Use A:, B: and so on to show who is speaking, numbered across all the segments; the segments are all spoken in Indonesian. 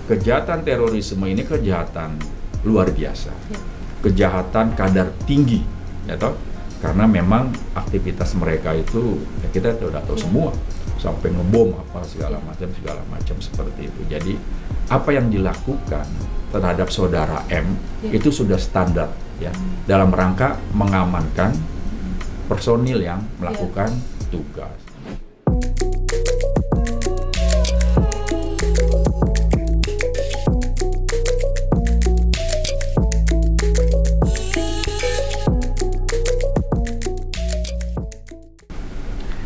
A: kejahatan terorisme ini kejahatan luar biasa, kejahatan kadar tinggi, ya toh? Karena memang aktivitas mereka itu ya kita udah tahu semua, sampai ngebom apa segala macam seperti itu. Jadi apa yang dilakukan terhadap saudara M itu sudah standar ya, dalam rangka mengamankan personil yang melakukan tugas.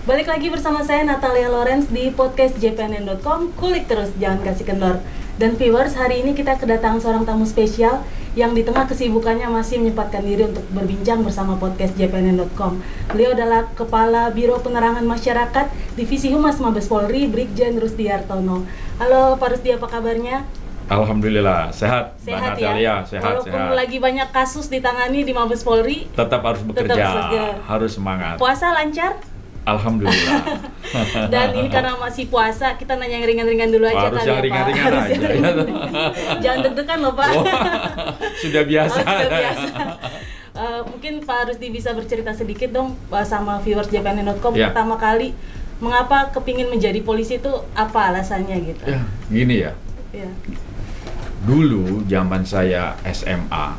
B: Balik lagi bersama saya Natalia Lorenz di podcast jpnn.com, kulik terus jangan kasih kendor. Dan viewers, hari ini kita kedatangan seorang tamu spesial yang di tengah kesibukannya masih menyempatkan diri untuk berbincang bersama podcast jpnn.com. Beliau adalah Kepala Biro Penerangan Masyarakat Divisi Humas Mabes Polri, Brigjen Rusdi Hartono. Halo Pak Rusdi, apa kabarnya?
A: Alhamdulillah, sehat
B: Sehat
A: Mbak Natalia,
B: ya?
A: sehat.
B: Walaupun lagi banyak kasus ditangani di Mabes Polri,
A: Tetap harus bekerja,
B: segar.
A: harus semangat.
B: Puasa lancar?
A: Alhamdulillah.
B: Dan ini karena masih puasa, kita nanya yang ringan-ringan dulu aja
A: Harus
B: kali
A: yang
B: ya Pak.
A: ringan-ringan
B: Harus
A: aja.
B: yang ringan. Jangan deg-degan loh Pak.
A: Oh, sudah biasa.
B: Oh, sudah biasa. Mungkin Pak Rusdi bisa bercerita sedikit dong sama viewers jpnn.com
A: Ya.
B: pertama kali mengapa kepingin menjadi polisi itu, apa alasannya gitu?
A: Ya, gini ya.
B: Ya.
A: Dulu zaman saya SMA,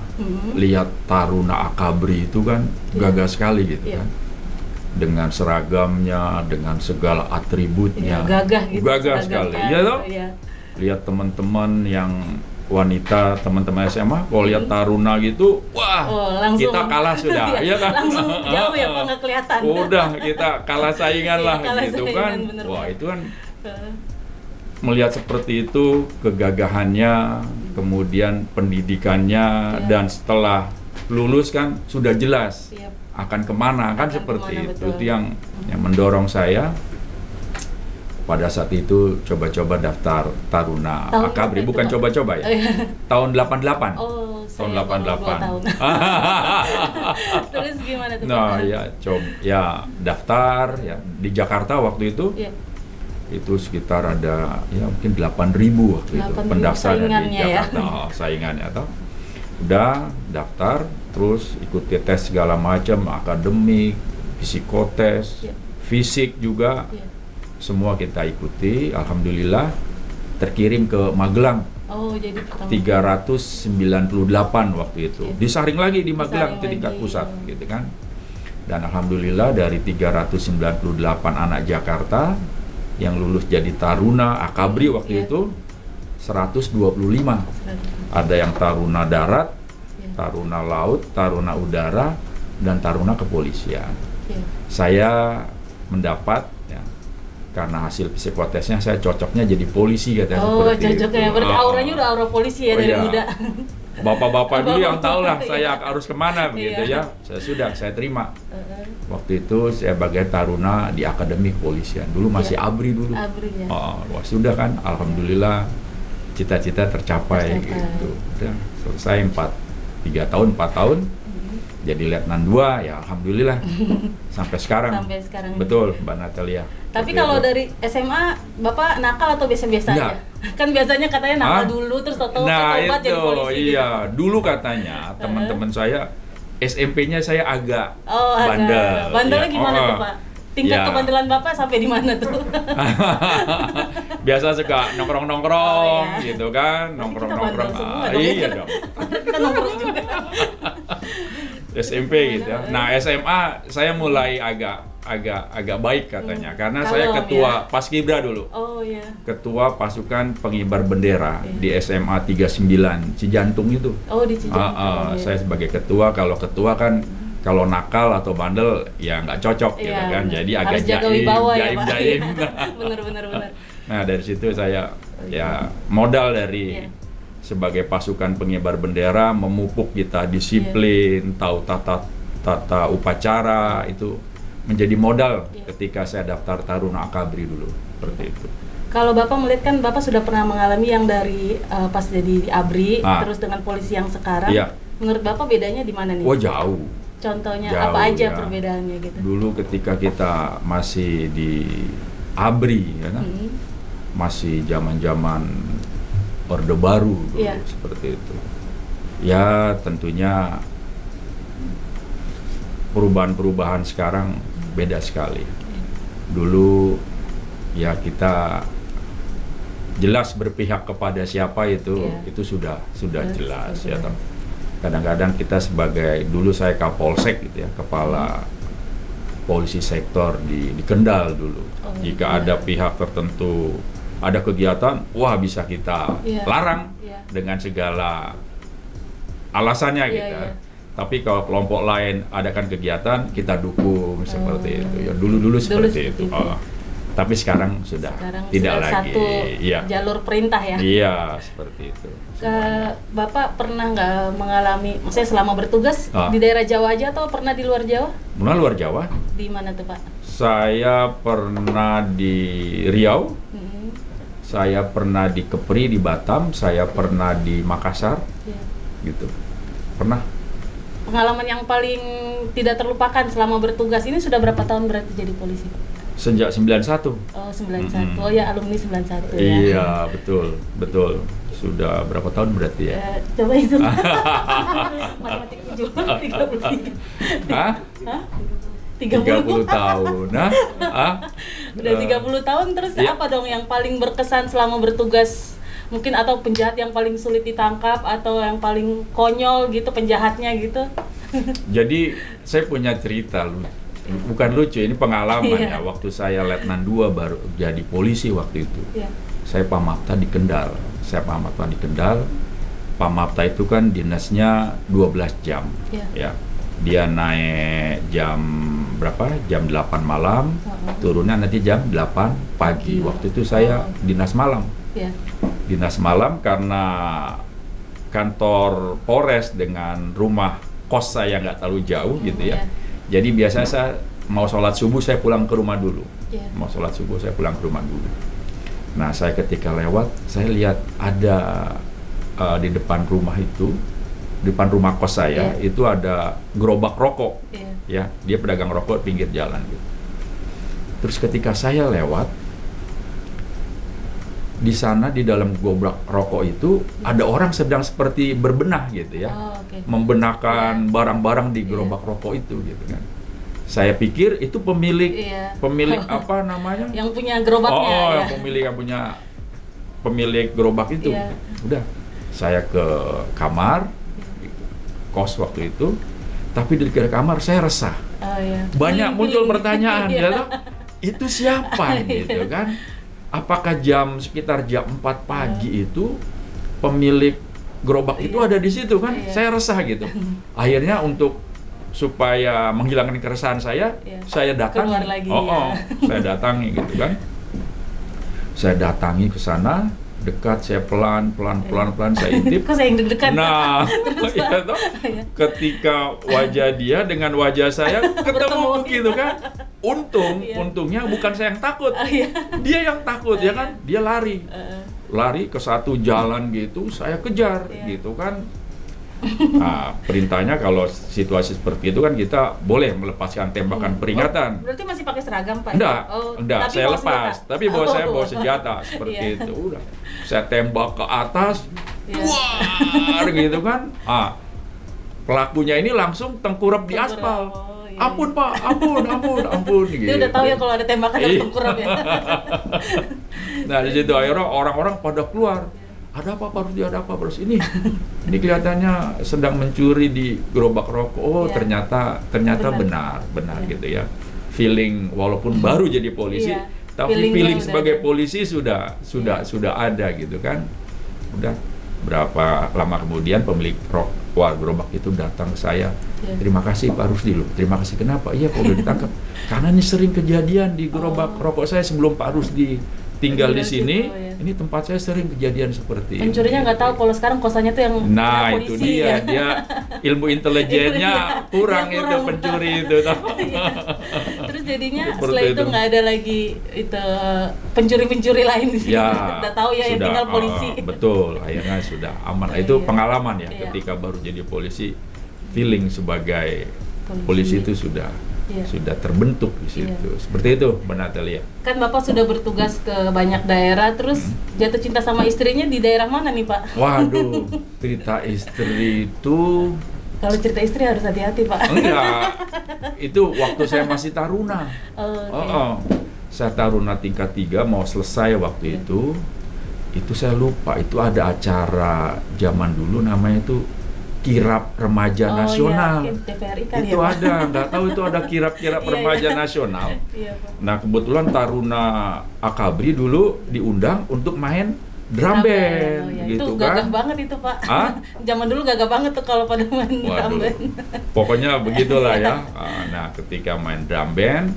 A: lihat Taruna Akabri itu kan gagah sekali gitu kan. Dengan seragamnya, dengan segala atributnya.
B: Gagah gitu.
A: Gagah sekali. Iya toh?
B: Iya.
A: Lihat teman-teman yang wanita, teman-teman SMA, kalau lihat Taruna gitu, wah,
B: langsung,
A: kita kalah sudah, iya kan?
B: Langsung jauh ya Pak, nggak kelihatan.
A: Udah, kita kalah saingan lah
B: kalah
A: gitu
B: saingan,
A: kan.
B: bener.
A: Wah, itu kan melihat seperti itu, kegagahannya, kemudian pendidikannya, dan setelah lulus kan sudah jelas akan kemana kan, seperti
B: kemana,
A: itu.
B: betul.
A: Itu yang mendorong saya pada saat itu coba-coba daftar Taruna Akabri, bukan coba-coba ya. Tahun 88.
B: Oh,
A: tahun
B: saya baru
A: 88.
B: 2 tahun. Terus gimana tuh?
A: Nah,
B: Pak?
A: ya daftar ya di Jakarta waktu itu.
B: Iya.
A: Itu sekitar ada ya mungkin 8.000 waktu itu
B: 8.000
A: pendaftar di
B: saingannya ya.
A: Jakarta. Saingannya atau udah daftar, terus ikuti tes segala macam, akademik, psikotes, fisik juga, semua kita ikuti. Alhamdulillah terkirim ke Magelang.
B: Oh, jadi
A: 398 waktu itu. Disaring lagi di Magelang ke tingkat pusat gitu kan. Dan alhamdulillah dari 398 anak Jakarta yang lulus jadi Taruna Akabri waktu itu 125. Ada yang Taruna Darat, Taruna Laut, Taruna Udara, dan Taruna Kepolisian. Saya mendapat ya, karena hasil psikotesnya saya cocoknya jadi polisi katanya.
B: Oh,
A: seperti
B: cocoknya.
A: itu.
B: Berarti auranya udah aura polisi ya dari muda.
A: Bapak-bapak dulu yang tahu lah saya harus kemana begitu
B: Iya.
A: ya. Saya terima. Waktu itu saya bagai Taruna di Akademi Kepolisian. Dulu masih ABRI dulu.
B: ABRI ya.
A: Wah, sudah kan, alhamdulillah cita-cita tercapai gitu. Udah selesai 4 tahun jadi Letnan 2 ya, alhamdulillah sampai sekarang. Betul Mbak Natalia.
B: Tapi kalau dari SMA Bapak nakal atau biasa-biasa aja? Kan biasanya katanya nakal dulu terus total tobat jadi polisi.
A: Iya, gitu. Dulu katanya teman-teman saya SMP-nya saya agak
B: bandel. Bandelnya gimana tuh Pak? Tingkat kebandelan Bapak sampai di mana tuh?
A: Biasa suka nongkrong-nongkrong gitu kan, nongkrong-nongkrong. Iya dong.
B: Kita nongkrong juga.
A: SMP gitu ya. Nah, SMA saya mulai agak baik katanya karena saya ketua Paskibra dulu.
B: Oh iya.
A: Ketua pasukan pengibar bendera di SMA 39 Cijantung itu.
B: Oh, di Cijantung.
A: Saya sebagai ketua, kalau ketua kan kalau nakal atau bandel ya nggak cocok gitu kan. Jadi agak jaim.
B: Bener.
A: Nah, dari situ saya ya modal dari sebagai pasukan pengibar bendera, memupuk kita disiplin, tahu tata upacara, itu menjadi modal ketika saya daftar Taruna Akabri dulu, seperti itu.
B: Kalau Bapak melihat kan Bapak sudah pernah mengalami yang dari pas jadi di ABRI, terus dengan polisi yang sekarang. Menurut Bapak bedanya di mana nih?
A: Oh, jauh.
B: Contohnya
A: jauh,
B: apa aja
A: ya.
B: Perbedaannya gitu?
A: Dulu ketika kita masih di ABRI, ya kan? Masih zaman-zaman Orde Baru dulu,
B: Iya.
A: seperti itu. Ya tentunya perubahan-perubahan sekarang beda sekali. Dulu ya kita jelas berpihak kepada siapa itu sudah jelas ya. Kadang-kadang kita sebagai, dulu saya Kapolsek gitu ya, kepala polisi sektor di Kendal dulu. Jika ada pihak tertentu ada kegiatan, wah bisa kita larang dengan segala alasannya gitu. Tapi kalau kelompok lain adakan kegiatan, kita dukung seperti itu. Ya dulu seperti itu. Tapi sekarang sudah tidak lagi.
B: Satu jalur perintah ya.
A: Iya, seperti itu.
B: Bapak pernah nggak mengalami, maksudnya selama bertugas di daerah Jawa aja atau pernah di luar Jawa?
A: Pernah luar Jawa.
B: Di mana tuh Pak?
A: Saya pernah di Riau. Saya pernah di Kepri di Batam, saya pernah di Makassar, gitu, pernah.
B: Pengalaman yang paling tidak terlupakan selama bertugas ini sudah berapa tahun berarti jadi polisi?
A: Sejak 91.
B: Oh 91, oh ya alumni 91 ya.
A: Iya betul. Sudah berapa tahun berarti ya?
B: Coba itu. Matematika 33.
A: Hah? 30 tahun.
B: Udah 30 tahun terus apa dong yang paling berkesan selama bertugas? Mungkin atau penjahat yang paling sulit ditangkap atau yang paling konyol gitu penjahatnya gitu?
A: Jadi saya punya cerita bukan lucu, ini pengalaman ya. Waktu saya Letnan 2 baru jadi polisi waktu itu. Saya Pamapta di Kendal. Pamapta itu kan dinasnya 12 jam. Ya. Dia naik jam berapa? Jam 8 malam, turunnya nanti jam 8 pagi. Waktu itu saya dinas malam. Dinas malam karena kantor Polres dengan rumah kos saya nggak terlalu jauh gitu ya. Jadi biasa saya mau sholat subuh saya pulang ke rumah dulu. Nah saya ketika lewat, saya lihat ada di depan rumah itu, depan rumah kos saya itu ada gerobak rokok, ya dia pedagang rokok pinggir jalan gitu. Terus ketika saya lewat di sana di dalam gerobak rokok itu ada orang sedang seperti berbenah gitu ya, membenahkan barang-barang di gerobak rokok itu gitu kan. Saya pikir itu pemilik apa namanya?
B: Yang punya gerobaknya.
A: Yang punya pemilik gerobak itu. Udah, saya ke kamar kos waktu itu, tapi di kamar saya resah. Banyak muncul pertanyaan, itu siapa gitu kan? Apakah sekitar jam 4 pagi itu pemilik gerobak itu ada di situ kan? Saya resah gitu. Akhirnya supaya menghilangkan keresahan saya datangi. Saya datangi gitu kan. Saya datangi ke sana, dekat, saya pelan saya intip.
B: Kok saya yang deg-degan?
A: Nah, ketika wajah dia dengan wajah saya ketemu begitu kan. Untungnya bukan saya yang takut. Dia yang takut ya kan. Dia lari ke satu jalan gitu, saya kejar gitu kan. Nah, perintahnya kalau situasi seperti itu kan kita boleh melepaskan tembakan peringatan.
B: Berarti masih pakai seragam Pak?
A: Enggak, saya lepas. Tapi saya bawa senjata seperti itu. Udah, saya tembak ke atas, wah, gitu kan. Pelakunya ini langsung tengkurap di aspal. Ampun Pak, ampun gitu.
B: Dia udah tahu ya kalau ada tembakan yang tengkurap ya.
A: Nah di situ akhirnya orang-orang pada keluar. Ada apa Pak Rusdi, ada apa Pak Rusdi? Ini kelihatannya sedang mencuri di gerobak rokok. Ternyata benar gitu ya. Feeling walaupun baru jadi polisi, tapi feeling sebagai polisi sudah ada gitu kan. Udah berapa lama kemudian pemilik gerobak itu datang ke saya. Terima kasih Pak Rusdi loh. Terima kasih kenapa? Iya kok udah ditangkap. Karena ini sering kejadian di gerobak rokok saya sebelum Pak Rusdi tinggal di sini. Ini tempat saya sering kejadian seperti ini.
B: Pencurinya nggak tahu kalau sekarang kosannya tuh yang polisi.
A: Itu dia ilmu intelijennya kurang itu pencuri itu.
B: Terus jadinya setelah itu nggak ada lagi itu pencuri lain di sini. Udah tahu ya yang tinggal polisi.
A: Betul, akhirnya sudah aman. Itu pengalaman ya ketika baru jadi polisi, feeling sebagai polisi itu sudah sudah terbentuk di situ. Seperti itu, Mbak Natalia.
B: Kan Bapak sudah bertugas ke banyak daerah, terus jatuh cinta sama istrinya di daerah mana nih Pak?
A: Waduh, cerita istri itu...
B: Kalau cerita istri harus hati-hati Pak.
A: Enggak, itu waktu saya masih taruna. Saya taruna tingkat 3 mau selesai waktu itu saya lupa, itu ada acara zaman dulu namanya itu Kirap Remaja Nasional.
B: Iya, TVRI kan
A: itu
B: ya,
A: ada, nggak tahu itu ada kirap-kirap remaja nasional.
B: Iya, Pak.
A: Nah kebetulan taruna Akabri dulu diundang untuk main drum band, gitu
B: itu gagah
A: kan?
B: banget itu Pak.
A: Hah?
B: Zaman dulu gagah banget tuh kalau pada main drum band.
A: Pokoknya begitulah ya. Nah ketika main drum band,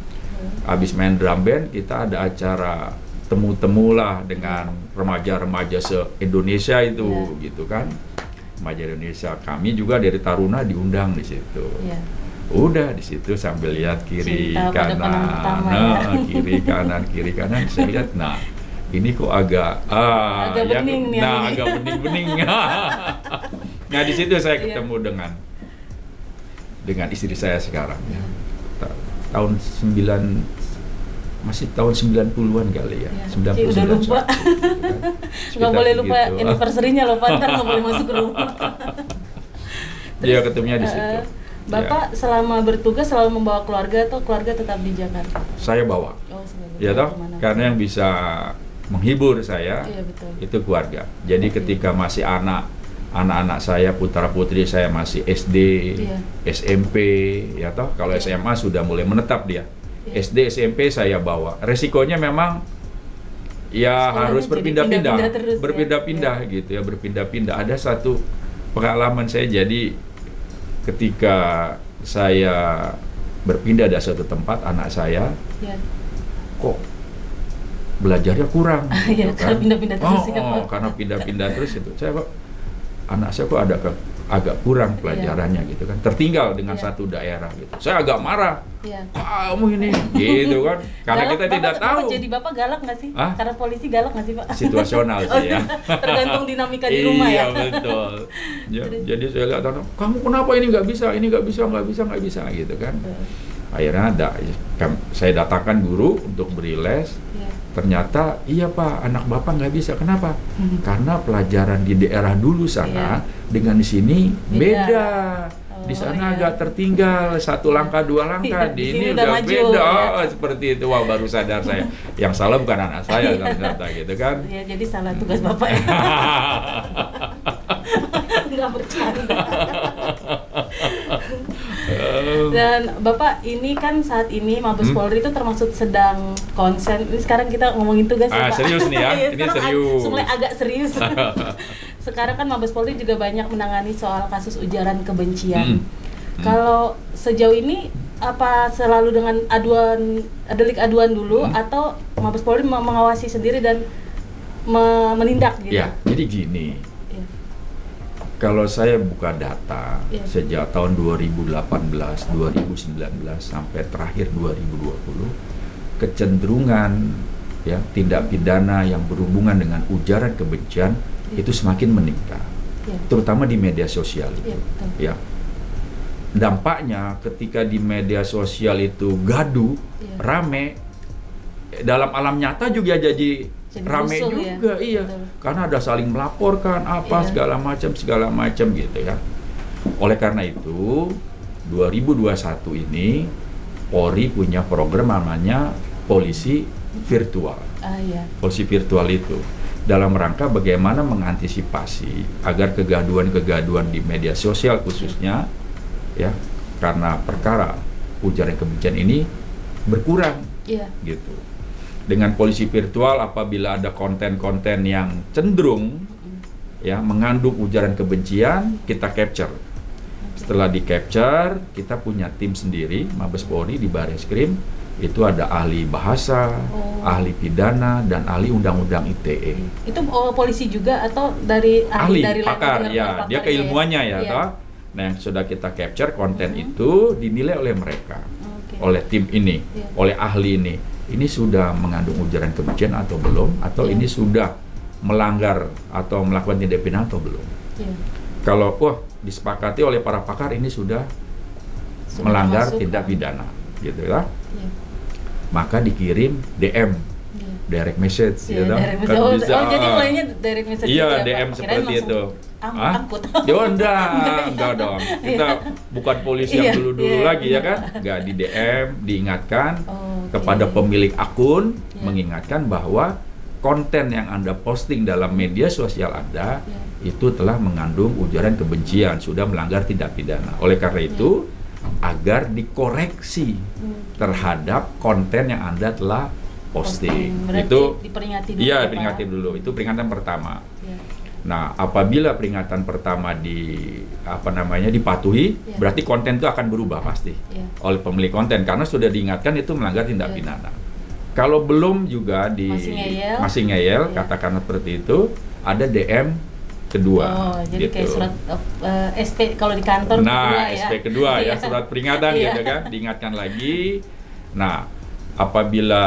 A: habis main drum band kita ada acara temu-temu lah dengan remaja-remaja se-Indonesia itu, gitu kan? Remaja Indonesia, kami juga dari Taruna diundang di situ. Udah di situ sambil lihat kiri kanan, kiri kanan, saya lihat, nah ini kok agak
B: bening nih.
A: Nah agak bening-bening. Nah di situ saya ketemu dengan istri saya sekarang ya. Tahun 90-an kali ya. 90
B: udah lupa. Nggak boleh lupa
A: gitu.
B: anniversary-nya loh Pak, ntar nggak boleh masuk rumah.
A: Iya ketemunya di situ.
B: Bapak selama bertugas selalu membawa keluarga atau keluarga tetap di Jakarta?
A: Saya bawa. Ya toh, karena yang bisa menghibur saya itu keluarga. Jadi ketika masih anak-anak saya, putra-putri saya masih SD, SMP, ya toh, kalau SMA sudah mulai menetap dia. SD, SMP saya bawa. Resikonya memang ya harus berpindah-pindah gitu ya, berpindah-pindah. Ada satu pengalaman saya, jadi ketika saya berpindah dari suatu tempat, anak saya kok belajarnya kurang gitu kan.
B: Karena pindah-pindah terus
A: karena pindah-pindah terus itu. Anak saya kok agak kurang pelajarannya gitu kan, tertinggal dengan satu daerah gitu. Saya agak marah, kamu ini gitu kan, karena galak, kita tidak tahu.
B: Jadi Bapak galak nggak sih? Karena polisi galak nggak sih Pak?
A: Situasional sih ya.
B: Tergantung dinamika di rumah ya.
A: Iya betul. Jadi saya lihat, kamu kenapa ini nggak bisa gitu kan. Akhirnya saya datangkan guru untuk beri les. Ternyata iya Pak, anak Bapak nggak bisa. Kenapa? Karena pelajaran di daerah dulu sana dengan di sini beda. Di sana agak tertinggal, 1 langkah 2 langkah. Di ini udah beda. Seperti itu. Wah, baru sadar saya. Yang salah bukan anak saya ternyata gitu kan.
B: Ya, jadi salah tugas Bapak ya. Nggak bercanda. Dan Bapak ini kan saat ini Mabes Polri itu termasuk sedang konsen. Ini sekarang kita ngomongin tugas ya Pak.
A: Serius nih ya, ini serius.
B: Mulai agak serius. Sekarang kan Mabes Polri juga banyak menangani soal kasus ujaran kebencian. Kalau sejauh ini apa selalu dengan delik aduan dulu atau Mabes Polri mengawasi sendiri dan menindak gitu?
A: Ya, jadi gini. Kalau saya buka data sejak tahun 2018, 2019 sampai terakhir 2020, kecenderungan ya tindak pidana yang berhubungan dengan ujaran kebencian itu semakin meningkat, terutama di media sosial itu. Ya, dampaknya ketika di media sosial itu gaduh, rame, dalam alam nyata juga jadi rame juga, karena ada saling melaporkan segala macam gitu ya. Oleh karena itu 2021 ini Polri punya program namanya polisi virtual. Polisi virtual itu dalam rangka bagaimana mengantisipasi agar kegaduhan di media sosial khususnya ya, karena perkara ujaran kebencian ini berkurang gitu. Dengan polisi virtual, apabila ada konten-konten yang cenderung ya mengandung ujaran kebencian, kita capture. Setelah di capture, kita punya tim sendiri, Mabes Polri di Bareskrim, itu ada ahli bahasa, ahli pidana, dan ahli undang-undang ITE.
B: Itu polisi juga atau dari
A: ahli
B: dari
A: pakar ya, dia keilmuannya ya, toh. Nah yang sudah kita capture konten itu dinilai oleh mereka, oleh tim ini, oleh ahli ini. Ini sudah mengandung ujaran kebencian atau belum, atau ini sudah melanggar atau melakukan tindak pidana atau belum. Kalau disepakati oleh para pakar ini sudah melanggar tindak pidana gitu ya.
B: Iya.
A: Maka dikirim DM,
B: Iya.
A: direct message,
B: Iya,
A: gitu.
B: direct
A: Kan
B: message.
A: bisa,
B: Jadi mulainya direct message
A: iya,
B: gitu ya, Pak?
A: DM
B: Kirain
A: seperti
B: langsung
A: itu.
B: angkut.
A: Ya enggak dong. Kita bukan polisi yang
B: Iya,
A: dulu-dulu
B: iya,
A: lagi ya
B: iya.
A: kan. Enggak, di DM, diingatkan
B: Oh, oke.
A: kepada pemilik akun,
B: Iya.
A: mengingatkan bahwa konten yang Anda posting dalam media sosial Anda
B: Iya.
A: itu telah mengandung ujaran kebencian, sudah melanggar tindak pidana. Oleh karena itu, agar dikoreksi terhadap konten yang Anda telah posting.
B: Berarti
A: Itu
B: diperingati dulu.
A: iya,
B: ya, Pak?
A: peringati dulu. Itu peringatan pertama.
B: Iya.
A: Nah, apabila peringatan pertama dipatuhi,
B: Iya.
A: berarti konten itu akan berubah pasti
B: Iya.
A: oleh pemilik konten karena sudah diingatkan itu melanggar tindak
B: Iya.
A: pidana. Kalau belum juga masih ngeyel,
B: Iya.
A: katakanlah seperti itu, ada DM kedua.
B: Oh, jadi
A: gitu.
B: kayak surat SP kalau di kantor kedua
A: Nah,
B: ya.
A: SP kedua ya,
B: Iya.
A: surat peringatan
B: Iya.
A: gitu kan, diingatkan lagi. Nah, apabila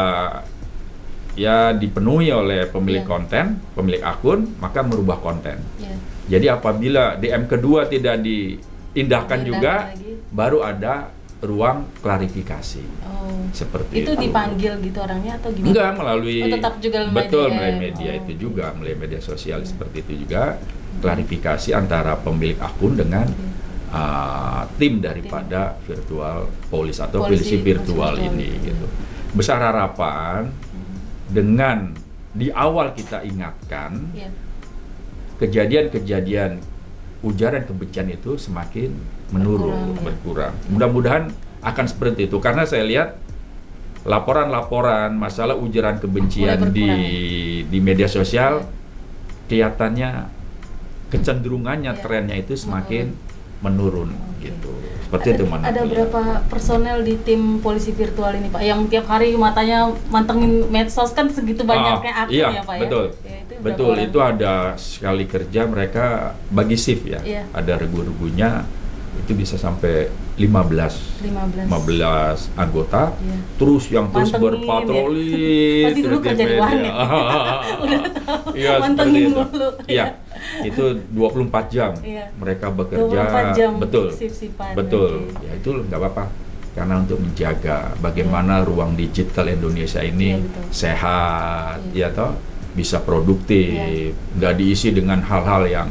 A: ya dipenuhi oleh pemilik
B: Iya.
A: konten, pemilik akun, maka merubah konten.
B: Iya.
A: Jadi apabila DM kedua tidak diindahkan juga,
B: lagi.
A: baru ada ruang klarifikasi.
B: Oh.
A: Seperti
B: Itu dipanggil gitu orangnya atau gimana?
A: Enggak, melalui
B: Oh, tetap juga melalui
A: betul
B: DM.
A: melalui media
B: Oh.
A: itu juga, melalui media sosial seperti itu juga, klarifikasi antara pemilik akun dengan tim daripada virtual police atau polisi virtual ini gitu. Besar harapan dengan di awal kita ingatkan,
B: Iya.
A: kejadian-kejadian ujaran kebencian itu semakin menurun, berkurang.
B: Ya.
A: Mudah-mudahan akan seperti itu karena saya lihat laporan-laporan masalah ujaran kebencian
B: Mulai
A: di
B: berkurang.
A: media sosial
B: Ya.
A: kelihatannya kecenderungannya
B: Ya.
A: trennya itu semakin menurun gitu. Seperti itu mana.
B: Ada berapa personel di tim polisi virtual ini Pak yang tiap hari matanya mantengin medsos kan segitu banyaknya akun
A: iya,
B: ya Pak
A: betul.
B: ya? Ya, itu berapa
A: Betul,
B: orang?
A: itu ada sekali kerja mereka bagi shift ya.
B: Iya.
A: Ada regu-regunya itu bisa sampai 15 anggota.
B: Iya.
A: Terus yang terus
B: Mantengin,
A: berpatroli
B: ya. Pasti dulu
A: terus di
B: kerja di
A: media.
B: warnet. Udah
A: Iya,
B: mantengin
A: seperti itu.
B: mulu.
A: Iya. Itu 24 jam
B: Iya.
A: mereka bekerja.
B: 24 jam
A: betul.
B: shift-shiftan.
A: Betul.
B: Oke.
A: Ya itu nggak apa-apa. Karena untuk menjaga bagaimana ruang digital Indonesia ini
B: Iya, betul.
A: sehat,
B: Iya.
A: ya toh, bisa produktif, nggak diisi dengan hal-hal yang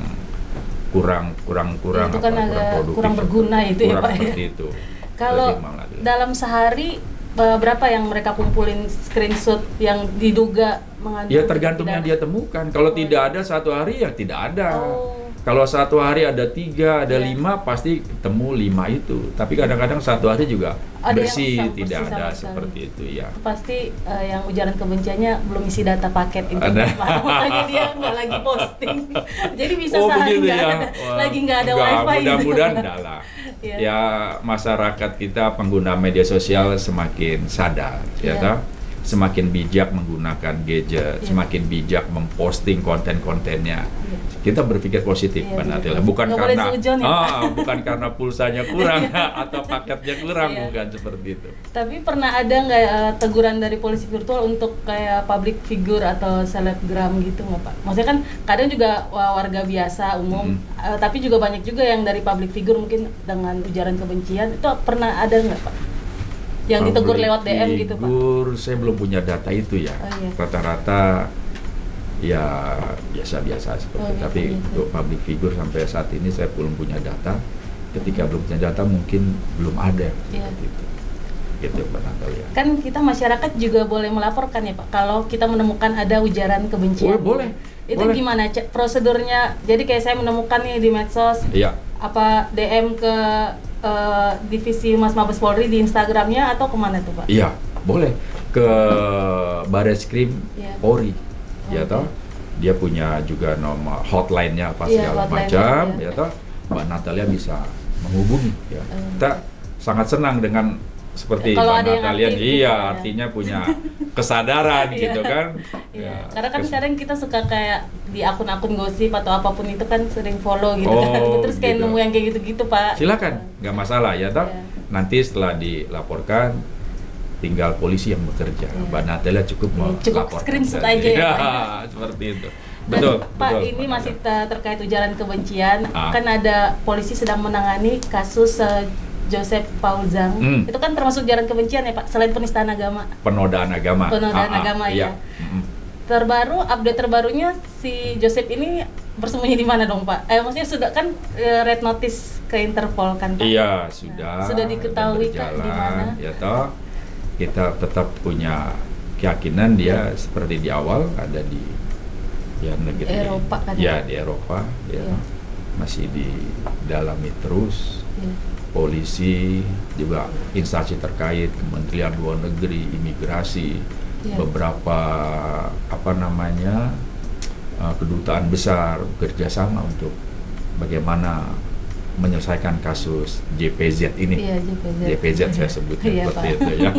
A: kurang
B: Ya, itu kan agak
A: produktif,
B: kurang berguna itu ya,
A: kurang
B: Pak, ya.
A: seperti itu.
B: Kalau
A: Lebih malah dia.
B: dalam sehari berapa yang mereka kumpulin screenshot yang diduga mengandung
A: Ya tergantung yang
B: pidana?
A: dia temukan. Kalau tidak ada satu hari ya tidak ada.
B: Oh.
A: Kalau satu hari ada 3, ada
B: Iya.
A: 5, pasti ketemu 5 itu. Tapi kadang-kadang satu hari juga
B: Ada yang
A: bersih,
B: sama-
A: tidak
B: bersih
A: ada
B: sama sekali.
A: seperti itu ya.
B: Itu pasti yang ujaran kebenciannya belum isi data paket
A: Ada.
B: internet Pak. Makanya dia nggak lagi posting. Jadi bisa sehari
A: begitu
B: nggak
A: ya.
B: ada,
A: Wah,
B: lagi nggak ada
A: enggak,
B: wifi.
A: mudah-mudahan
B: gitu.
A: enggak lah.
B: Iya.
A: Ya masyarakat kita pengguna media sosial semakin sadar, ya
B: Iya.
A: toh? Semakin bijak menggunakan gadget,
B: Iya.
A: semakin bijak memposting konten-kontennya.
B: Iya.
A: Kita berpikir positif,
B: Iya,
A: Mbak
B: betul.
A: Natila. Bukan
B: Nggak boleh
A: karena
B: seujon ya, Pak.
A: bukan karena pulsanya kurang atau paketnya kurang,
B: Iya.
A: bukan seperti itu.
B: Tapi pernah ada nggak teguran dari polisi virtual untuk kayak public figure atau selebgram gitu nggak Pak? Maksudnya kan kadang juga warga biasa umum, tapi juga banyak juga yang dari public figure mungkin dengan ujaran kebencian itu pernah ada nggak Pak? Yang ditegur
A: Public
B: lewat DM gitu Pak?
A: figure, saya belum punya data itu ya.
B: Oh, iya.
A: Rata-rata ya biasa-biasa seperti
B: Oh,
A: itu. Tapi
B: biasa-biasa.
A: untuk public figure sampai saat ini saya belum punya data. Ketika belum punya data mungkin belum ada
B: Iya.
A: seperti itu. Gitu Mbak Natalia.
B: Kan kita masyarakat juga boleh melaporkan ya Pak kalau kita menemukan ada ujaran kebencian.
A: Oh, boleh.
B: Itu
A: Boleh.
B: gimana prosedurnya? Jadi kayak saya menemukan nih di medsos,
A: Iya.
B: apa DM ke divisi Mas Mabes Polri di Instagramnya atau kemana tuh Pak?
A: Iya, boleh ke Bareskrim
B: Iya.
A: Polri. Ya
B: Oke.
A: toh. Dia punya juga nomor hotline-nya apa
B: Iya,
A: segala
B: hotline-nya,
A: macam,
B: iya.
A: ya toh. Mbak Natalia bisa menghubungi ya. Kita sangat senang dengan seperti
B: Kalau
A: Mbak
B: ada yang
A: Natalia,
B: aktif gitu
A: iya
B: ya.
A: artinya punya kesadaran
B: Iya.
A: gitu kan.
B: Iya,
A: Ya,
B: karena kan kadang kita suka kayak di akun-akun gosip atau apapun itu kan sering follow gitu
A: Oh,
B: kan. Terus kayak
A: gitu.
B: nemu yang kayak gitu-gitu Pak.
A: silakan, nggak masalah ya toh.
B: Iya.
A: Nanti setelah dilaporkan tinggal polisi yang bekerja.
B: Iya.
A: Mbak Natalia cukup
B: Iya, cukup
A: melaporkan
B: screenshot
A: saja.
B: aja ya,
A: Iya,
B: Pak.
A: seperti itu.
B: Dan,
A: Betul,
B: Pak,
A: betul,
B: ini
A: Mbak
B: masih
A: Natalia.
B: terkait ujaran kebencian.
A: Ah.
B: Kan ada polisi sedang menangani kasus Joseph Paul Zhang. Itu kan termasuk ujaran kebencian ya Pak, selain penistaan agama.
A: Penodaan agama.
B: Penodaan agama ya. Terbaru, update terbarunya si Joseph ini bersembunyi di mana dong Pak? Maksudnya sudah kan red notice ke Interpol kan Pak?
A: Iya, sudah.
B: Sudah diketahui kan di mana?
A: Ya toh, kita tetap punya keyakinan dia seperti di awal ada di negeri
B: Eropa kan?
A: Ya, di Eropa ya. Masih didalami terus. Polisi juga instansi terkait, Kementerian Luar Negeri, Imigrasi, beberapa kedutaan besar bekerjasama untuk bagaimana menyelesaikan kasus JPZ ini.
B: Iya,
A: JPZ saya sebutnya seperti itu ya.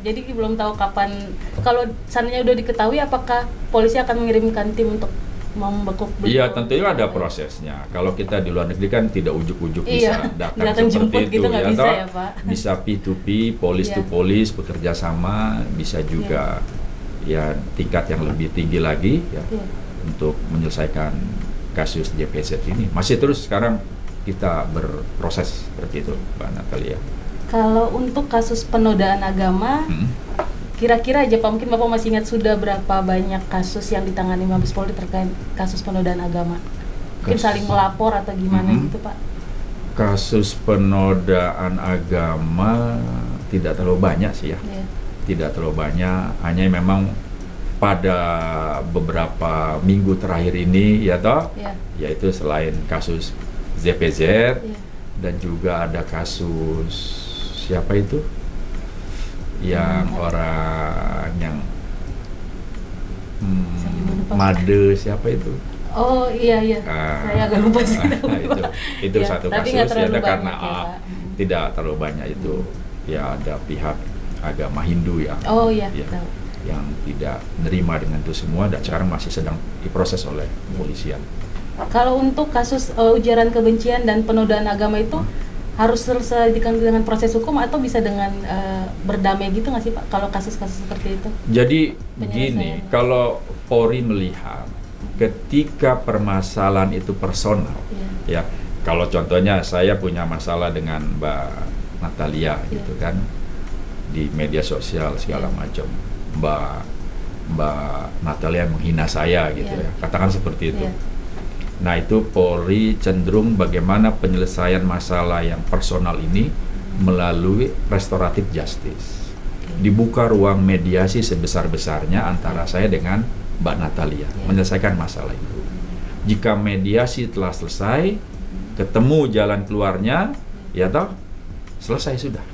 B: Jadi belum tahu kapan, kalau seandainya udah diketahui, apakah polisi akan mengirimkan tim untuk membekuk?
A: Iya, tentunya ada prosesnya. Kalau kita di luar negeri kan tidak ujuk-ujuk bisa datang seperti itu
B: gitu,
A: ya,
B: bisa, ya Pak?
A: Bisa P2P, police to police bekerja sama, bisa juga ya tingkat yang lebih tinggi lagi ya untuk menyelesaikan kasus JPZ ini. Masih terus sekarang kita berproses seperti itu, Mbak Natalia.
B: Kalau untuk kasus penodaan agama, kira-kira aja Pak, mungkin Bapak masih ingat sudah berapa banyak kasus yang ditangani Mabes Polri terkait kasus penodaan agama? Mungkin saling melapor atau gimana gitu Pak?
A: Kasus penodaan agama tidak terlalu banyak sih ya. Tidak terlalu banyak, hanya memang pada beberapa minggu terakhir ini ya toh, yaitu selain kasus ZPZ dan juga ada kasus siapa itu yang orang yang Made siapa itu?
B: Oh iya, saya agak lupa sih.
A: Itu satu kasus ya, karena tidak terlalu banyak itu ya, ada pihak agama Hindu yang yang tidak menerima dengan itu semua, dan sekarang masih sedang diproses oleh kepolisian.
B: Kalau untuk kasus ujaran kebencian dan penodaan agama itu harus selesai dengan proses hukum atau bisa dengan berdamai gitu nggak sih Pak, kalau kasus-kasus seperti itu?
A: Jadi begini, kalau Polri melihat ketika permasalahan itu personal, ya kalau contohnya saya punya masalah dengan Mbak Natalia gitu kan, di media sosial segala macam, Mbak Natalia menghina saya gitu ya, katakan seperti itu. Nah itu Polri cenderung bagaimana penyelesaian masalah yang personal ini melalui restoratif justice. Dibuka ruang mediasi sebesar-besarnya antara saya dengan Mbak Natalia, menyelesaikan masalah itu. Jika mediasi telah selesai, ketemu jalan keluarnya, ya toh, selesai sudah.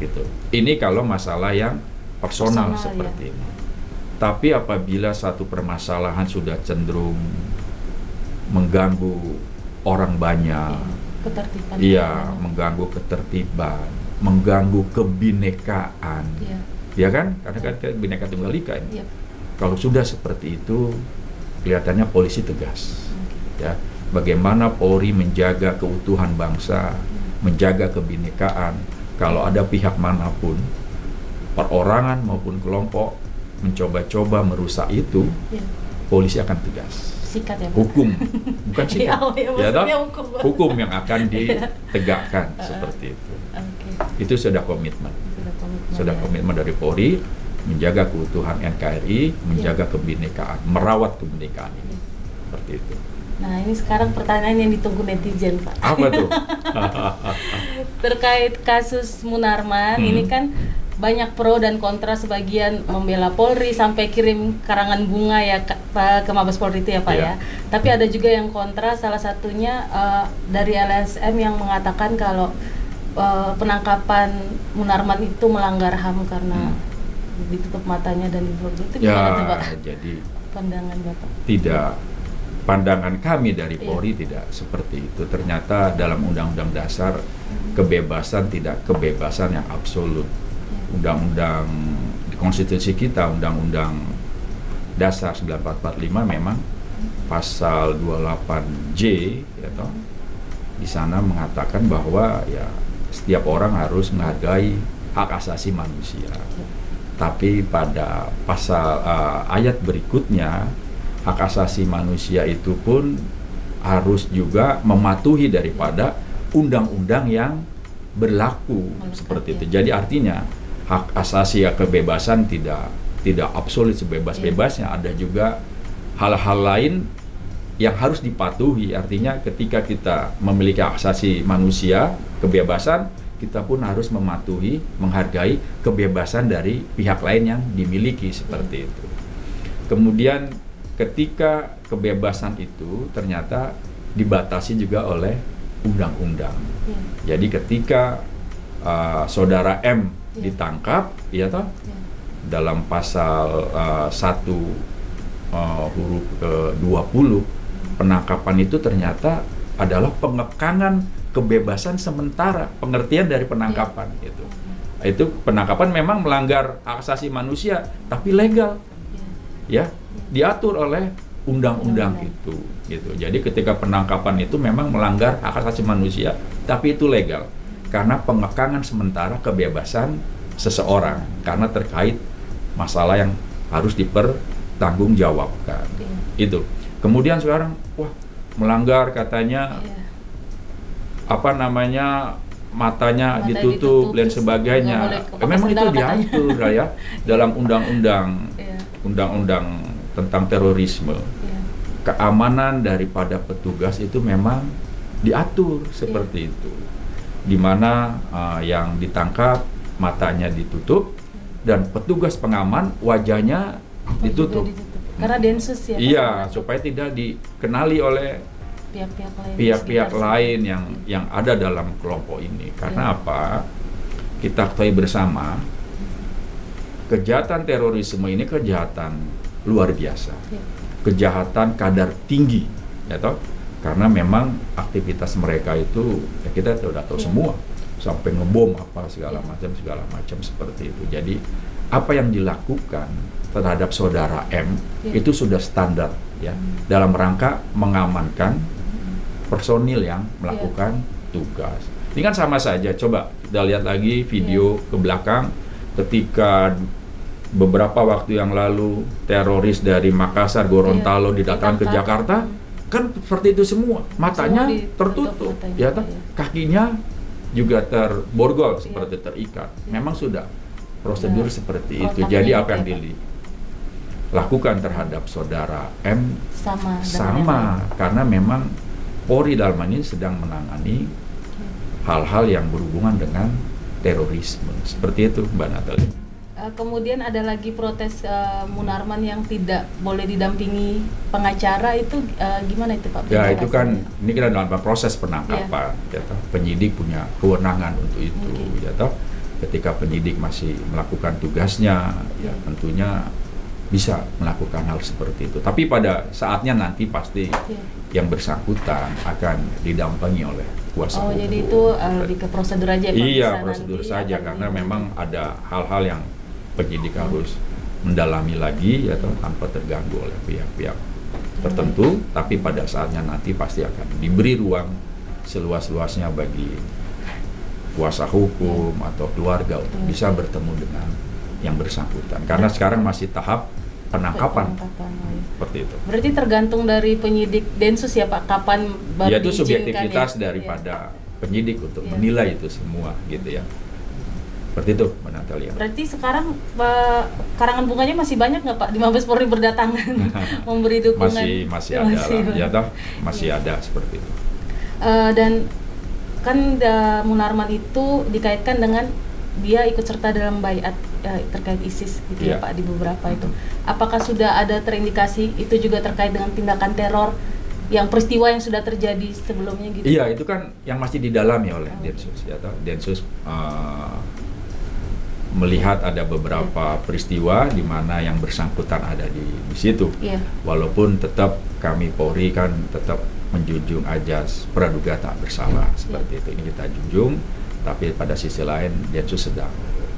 A: Gitu. Ini kalau masalah yang personal seperti ini. Tapi apabila satu permasalahan sudah cenderung mengganggu orang banyak, mengganggu ketertiban, mengganggu kebinekaan, ya kan? Karena kan Bhinneka Tunggal Ika ini. Kalau sudah seperti itu, kelihatannya polisi tegas. Ya, bagaimana Polri menjaga keutuhan bangsa, menjaga kebinekaan. Kalau ada pihak manapun, perorangan maupun kelompok mencoba-coba merusak itu, polisi akan tegas.
B: Sikat ya, Pak?
A: Hukum, bukan sikat. Hukum yang akan
B: Iya.
A: ditegakkan seperti itu. Itu sudah komitmen. Sudah komitmen dari Polri menjaga keutuhan NKRI, menjaga kebinekaan, merawat kebinekaan ini. Seperti itu.
B: Nah, ini sekarang pertanyaan yang ditunggu netizen, Pak.
A: Apa tuh?
B: Terkait kasus Munarman, ini kan banyak pro dan kontra, sebagian membela Polri sampai kirim karangan bunga ya ke Mabes Polri itu ya Pak ya. Tapi ada juga yang kontra, salah satunya dari LSM yang mengatakan kalau penangkapan Munarman itu melanggar HAM karena ditutup matanya dan diblokir. Itu gimana tuh Pak?
A: Jadi
B: pandangan Bapak?
A: Tidak, pandangan kami dari Polri tidak seperti itu. Ternyata dalam Undang-Undang Dasar kebebasan tidak kebebasan yang absolut. Undang-undang di konstitusi kita, Undang-Undang Dasar 1945 memang pasal 28J ya toh, di sana mengatakan bahwa ya setiap orang harus menghargai hak asasi manusia. Tapi pada pasal ayat berikutnya, hak asasi manusia itu pun harus juga mematuhi daripada undang-undang yang berlaku seperti itu. Jadi artinya hak asasi ya kebebasan tidak absolut sebebas-bebasnya, ada juga hal-hal lain yang harus dipatuhi. Artinya ketika kita memiliki hak asasi manusia, kebebasan, kita pun harus mematuhi, menghargai kebebasan dari pihak lain yang dimiliki seperti itu. Kemudian ketika kebebasan itu ternyata dibatasi juga oleh undang-undang. Jadi ketika saudara M ditangkap, ya toh, dalam pasal 1 huruf 20, penangkapan itu ternyata adalah pengekangan kebebasan sementara, pengertian dari penangkapan gitu. Itu penangkapan memang melanggar hak asasi manusia, tapi legal, ya, diatur oleh undang-undang itu, gitu. Jadi ketika penangkapan itu memang melanggar hak asasi manusia, tapi itu legal karena pengekangan sementara kebebasan seseorang karena terkait masalah yang harus dipertanggungjawabkan. Itu. Kemudian sekarang, wah, melanggar katanya. Matanya ditutup dan sebagainya. Memang itu diatur ya dalam undang-undang tentang terorisme. Keamanan daripada petugas itu memang diatur seperti itu. Di mana yang ditangkap matanya ditutup dan petugas pengaman wajahnya ditutup.
B: Karena Densus ya.
A: Iya, supaya tidak dikenali oleh pihak-pihak lain yang ada dalam kelompok ini. Karena apa? Kita ketahui bersama, kejahatan terorisme ini kejahatan luar biasa, kejahatan kadar tinggi, ya toh? Karena memang aktivitas mereka itu ya kita sudah tahu semua, sampai ngebom apa segala macam seperti itu. Jadi apa yang dilakukan terhadap saudara M itu sudah standar, ya, dalam rangka mengamankan personil yang melakukan tugas. Ini kan sama saja, coba kita lihat lagi video ke belakang ketika beberapa waktu yang lalu teroris dari Makassar, Gorontalo didatangkan ke Jakarta, kan seperti itu semua, matanya tertutup, ya, kakinya juga terborgol seperti terikat. Memang sudah prosedur seperti itu. Jadi apa yang dilakukan terhadap saudara M sama karena memang Polri dalam ini sedang menangani hal-hal yang berhubungan dengan terorisme. Seperti itu, Mbak Natalie.
B: Kemudian ada lagi protes Munarman yang tidak boleh didampingi pengacara, itu gimana itu Pak?
A: Ya itu kan, ini kita dalam proses penangkapan, ya toh. Penyidik punya kewenangan untuk itu, ya toh. Ketika penyidik masih melakukan tugasnya, ya tentunya bisa melakukan hal seperti itu. Tapi pada saatnya nanti pasti yang bersangkutan akan didampingi oleh kuasa hukum.
B: Jadi itu lebih ke prosedur aja Pak?
A: Iya, prosedur saja karena memang ada hal-hal yang penyidik harus mendalami lagi, ya tanpa terganggu oleh pihak-pihak tertentu. Tapi pada saatnya nanti pasti akan diberi ruang seluas-luasnya bagi kuasa hukum atau keluarga untuk bisa bertemu dengan yang bersangkutan. Karena sekarang masih tahap penangkapan. Seperti itu. Berarti
B: tergantung dari penyidik Densus ya Pak, kapan baru
A: ya, itu subjektivitas daripada penyidik untuk menilai itu semua, gitu ya. Seperti itu, Mbak Natalia.
B: Berarti sekarang karangan bunganya masih banyak nggak Pak di Mabes Polri berdatangan memberi dukungan?
A: Masih ada lah, ya toh, masih ada seperti itu.
B: Dan kan Munarman itu dikaitkan dengan dia ikut serta dalam baiat terkait ISIS gitu ya Pak di beberapa itu. Apakah sudah ada terindikasi itu juga terkait dengan tindakan teror yang peristiwa yang sudah terjadi sebelumnya gitu?
A: Iya, itu kan yang masih didalami oleh Densus, ya toh. Densus melihat ada beberapa peristiwa di mana yang bersangkutan ada di situ. Walaupun tetap kami Polri kan tetap menjunjung ajas praduga tak bersalah seperti itu. Ini kita junjung, tapi pada sisi lain Densus sedang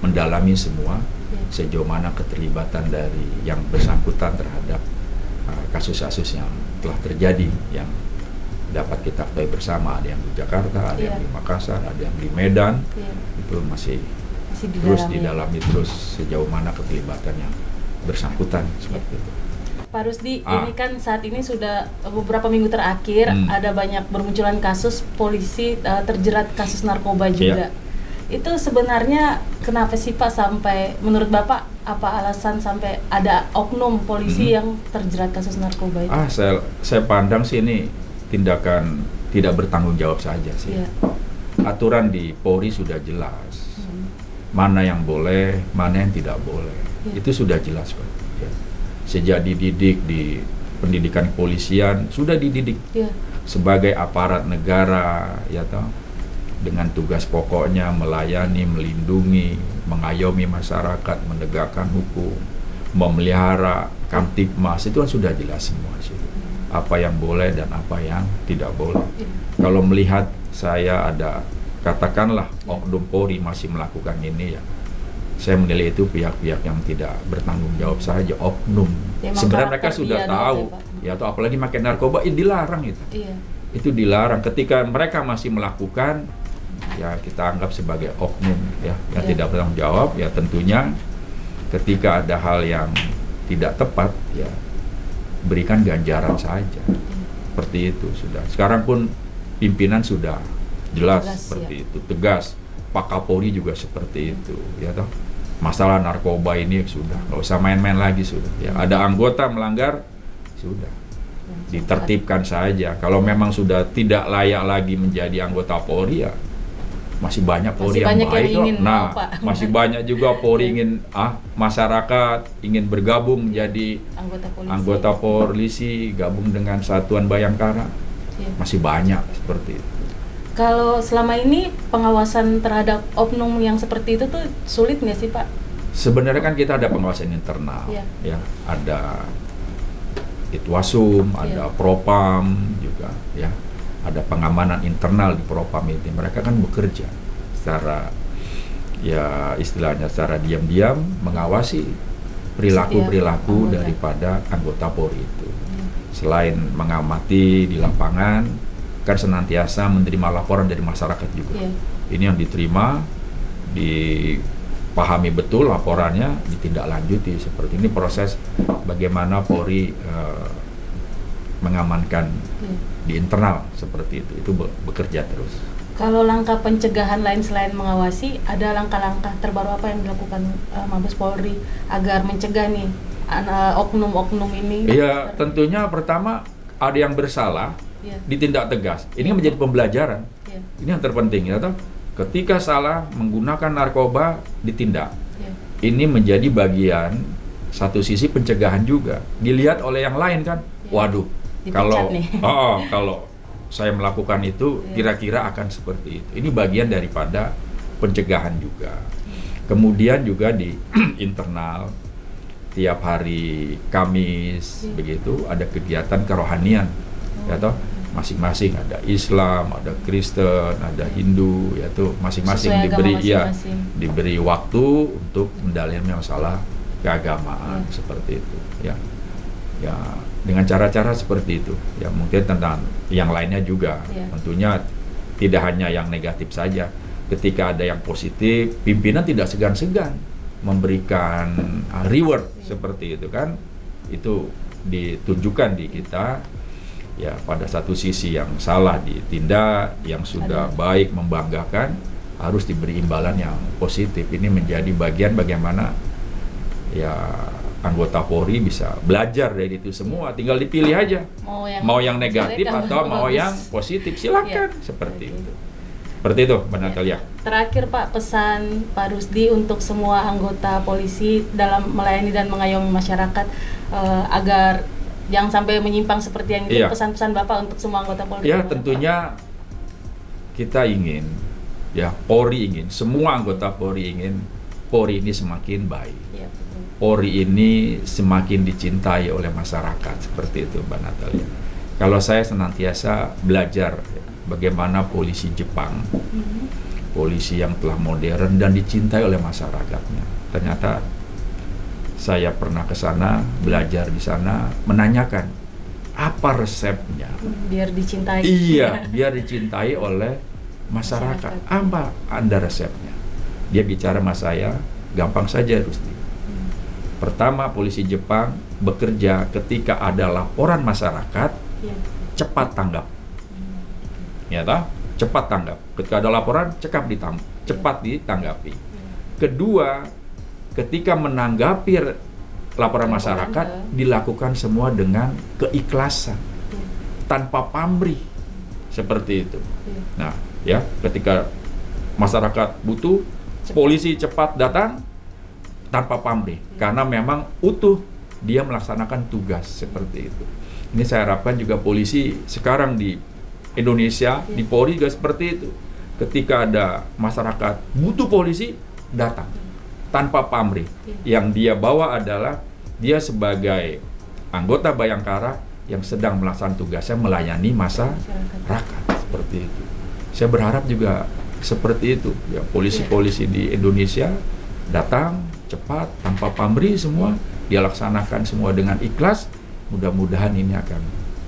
A: mendalami semua sejauh mana keterlibatan dari yang bersangkutan terhadap kasus-kasus yang telah terjadi yang dapat kita ketahui bersama. Ada yang di Jakarta, ada yang di Makassar, ada yang di Medan. Itu masih terus didalami terus sejauh mana keterlibatan yang bersangkutan seperti itu.
B: Pak Rusdi, ini kan saat ini sudah beberapa minggu terakhir ada banyak bermunculan kasus polisi terjerat kasus narkoba juga. Itu sebenarnya kenapa sih Pak sampai menurut Bapak apa alasan sampai ada oknum polisi yang terjerat kasus narkoba itu?
A: Saya pandang sih ini tindakan tidak bertanggung jawab saja sih. Aturan di Polri sudah jelas. Mana yang boleh, mana yang tidak boleh. Itu sudah jelas Pak. Sejak dididik di pendidikan kepolisian sudah dididik sebagai aparat negara, ya toh, dengan tugas pokoknya melayani, melindungi, mengayomi masyarakat, menegakkan hukum, memelihara Kamtibmas, itu kan sudah jelas semua sih. Apa yang boleh dan apa yang tidak boleh. Kalau melihat saya ada, katakanlah oknum Polri masih melakukan ini, ya saya menilai itu pihak-pihak yang tidak bertanggung jawab saja, oknum. Sebenarnya mereka sudah tahu, ya atau apalagi makin narkoba, dilarang itu. Itu dilarang. Ketika mereka masih melakukan, ya kita anggap sebagai oknum, ya yang tidak bertanggung jawab. Ya tentunya ketika ada hal yang tidak tepat, ya berikan ganjaran saja. Seperti itu sudah. Sekarang pun pimpinan sudah jelas seperti itu, tegas. Pak Kapolri juga seperti itu, ya toh. Masalah narkoba ini sudah, nggak usah main-main lagi sudah. Ya, ada anggota melanggar, sudah ditertibkan saja. Kalau memang sudah tidak layak lagi menjadi anggota Polri, ya masih banyak Polri yang baik kok. Nah, masih banyak juga Polri ingin masyarakat ingin bergabung menjadi anggota polisi, gabung dengan Satuan Bayangkara. Masih banyak seperti itu.
B: Kalau selama ini pengawasan terhadap oknum yang seperti itu tuh sulit nggak sih Pak?
A: Sebenarnya kan kita ada pengawasan internal, ya ada Itwasum, ada Propam juga, ya ada pengamanan internal di Propam ini. Mereka kan bekerja secara, ya istilahnya secara diam-diam mengawasi perilaku daripada anggota Polri itu. Selain mengamati di lapangan, kan senantiasa menerima laporan dari masyarakat juga. Ini yang diterima, dipahami betul laporannya, ditindaklanjuti. Seperti ini proses bagaimana Polri mengamankan di internal seperti itu bekerja terus.
B: Kalau langkah pencegahan lain selain mengawasi, ada langkah-langkah terbaru apa yang dilakukan Mabes Polri agar mencegah nih oknum-oknum ini?
A: Iya, tentunya pertama ada yang bersalah, ditindak tegas. Ini menjadi pembelajaran. Ini yang terpenting, ya toh. Ketika salah menggunakan narkoba, ditindak. Ini menjadi bagian satu sisi pencegahan juga. Dilihat oleh yang lain kan. Waduh, kalau saya melakukan itu kira-kira akan seperti itu. Ini bagian daripada pencegahan juga. Kemudian juga di internal tiap hari Kamis begitu ada kegiatan kerohanian. Ya toh, masing-masing ada Islam, ada Kristen, ada Hindu, yaitu masing-masing diberi waktu untuk mendalami masalah keagamaan seperti itu, ya dengan cara-cara seperti itu, ya mungkin tentang yang lainnya juga, tentunya tidak hanya yang negatif saja. Ketika ada yang positif, pimpinan tidak segan-segan memberikan reward seperti itu kan, itu ditunjukkan di kita. Ya pada satu sisi yang salah ditindak, yang sudah baik membanggakan harus diberi imbalan yang positif. Ini menjadi bagian bagaimana ya anggota Polri bisa belajar dari itu semua. Tinggal dipilih aja mau yang negatif atau mau yang positif, silakan seperti itu. Seperti itu, Mbak Natalia.
B: Terakhir Pak, pesan Pak Rusdi untuk semua anggota polisi dalam melayani dan mengayomi masyarakat agar jangan sampai menyimpang seperti yang itu, pesan-pesan Bapak untuk semua anggota Polri. Ya,
A: tentunya kita ingin, ya Polri ingin, semua anggota Polri ingin Polri ini semakin baik. Polri ini semakin dicintai oleh masyarakat, seperti itu Mbak Natalia. Kalau saya senantiasa belajar bagaimana polisi Jepang, polisi yang telah modern dan dicintai oleh masyarakatnya. Ternyata saya pernah ke sana, belajar di sana, menanyakan apa resepnya.
B: Biar dicintai.
A: Iya, biar dicintai oleh masyarakat. Apa Anda resepnya? Dia bicara sama saya, gampang saja Rusdi. Pertama, polisi Jepang bekerja ketika ada laporan masyarakat,
B: Ya.
A: cepat tanggap. Ya toh? Cepat tanggap. Ketika ada laporan, cepat ditanggapi. Kedua, ketika menanggapi laporan masyarakat, dilakukan semua dengan keikhlasan, tanpa pamrih, seperti itu. Nah, ya, ketika masyarakat butuh, polisi cepat datang tanpa pamrih, karena memang utuh dia melaksanakan tugas seperti itu. Ini saya harapkan juga polisi sekarang di Indonesia, di Polri juga seperti itu. Ketika ada masyarakat butuh polisi, datang tanpa pamrih. Yang dia bawa adalah dia sebagai anggota Bayangkara yang sedang melaksanakan tugasnya melayani masyarakat, seperti itu. Saya berharap juga seperti itu. Ya, polisi-polisi di Indonesia datang cepat tanpa pamrih, semua dia laksanakan semua dengan ikhlas. Mudah-mudahan ini akan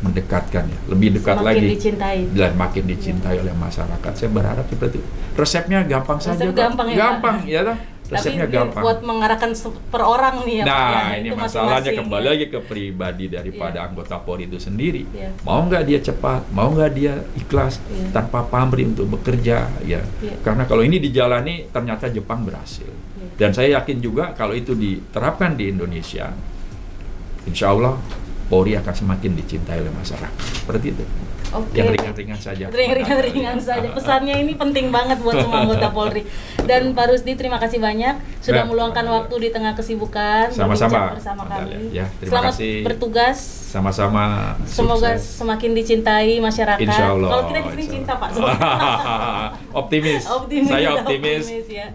A: mendekatkan, ya, lebih dekat
B: Semakin
A: lagi
B: dicintai.
A: dan makin dicintai oleh masyarakat. Saya berharap seperti itu. Resepnya gampang saja, Pak.
B: Gampang ya,
A: Gampang,
B: Pak?
A: ya toh? Resepnya
B: Tapi
A: gampang.
B: buat mengarahkan per orang nih ya, Pak,
A: Nah,
B: ya,
A: ini
B: itu
A: masalahnya
B: masing-masing,
A: kembali
B: ya.
A: lagi ke pribadi daripada anggota Polri itu sendiri.
B: Iya.
A: Mau nggak dia cepat, mau nggak dia ikhlas,
B: Iya.
A: tanpa pamrih untuk bekerja, ya.
B: Iya.
A: Karena kalau ini dijalani, ternyata Jepang berhasil.
B: Iya.
A: Dan saya yakin juga kalau itu diterapkan di Indonesia, insya Allah Polri akan semakin dicintai oleh masyarakat. Seperti itu.
B: Oke.
A: Yang ringan-ringan saja.
B: Ringan-ringan saja. Pesannya ini penting banget buat semua anggota Polri. Dan Pak Rusdi, terima kasih banyak sudah
A: Ya,
B: meluangkan
A: sama-sama.
B: waktu di tengah kesibukan
A: Sama-sama,
B: berbincang bersama
A: Natalia.
B: kami.
A: Ya, terima
B: Selamat
A: kasih.
B: bertugas.
A: Sama-sama.
B: Semoga
A: sukses.
B: semakin dicintai masyarakat.
A: Insya Allah.
B: Kalau kita di sini
A: Insya
B: cinta, Pak.
A: Allah. Optimis. Saya optimis.
B: Ya.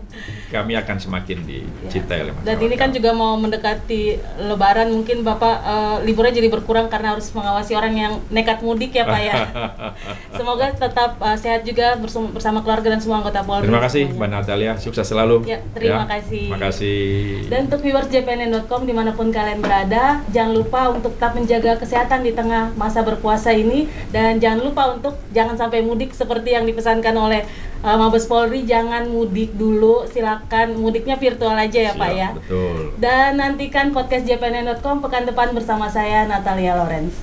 A: Kami akan semakin dicintai oleh masyarakat.
B: Dan ini kan juga mau mendekati Lebaran, mungkin Bapak liburnya jadi berkurang karena harus mengawasi orang yang nekat mudik ya, Pak ya. Semoga tetap sehat juga bersama keluarga dan semua anggota Polri.
A: Terima kasih,
B: semuanya.
A: Mbak Natalia. Sukses selalu.
B: Ya, terima kasih.
A: Terima kasih.
B: Dan untuk viewers JPNN.com dimanapun kalian berada, jangan lupa untuk tetap menjaga kesehatan di tengah masa berpuasa ini, dan jangan lupa untuk jangan sampai mudik seperti yang dipesankan oleh Mabes Polri. Jangan mudik dulu, silakan mudiknya virtual aja ya,
A: Siap,
B: Pak ya.
A: Betul.
B: Dan nantikan podcast JPNN.com pekan depan bersama saya Natalia Lorenz.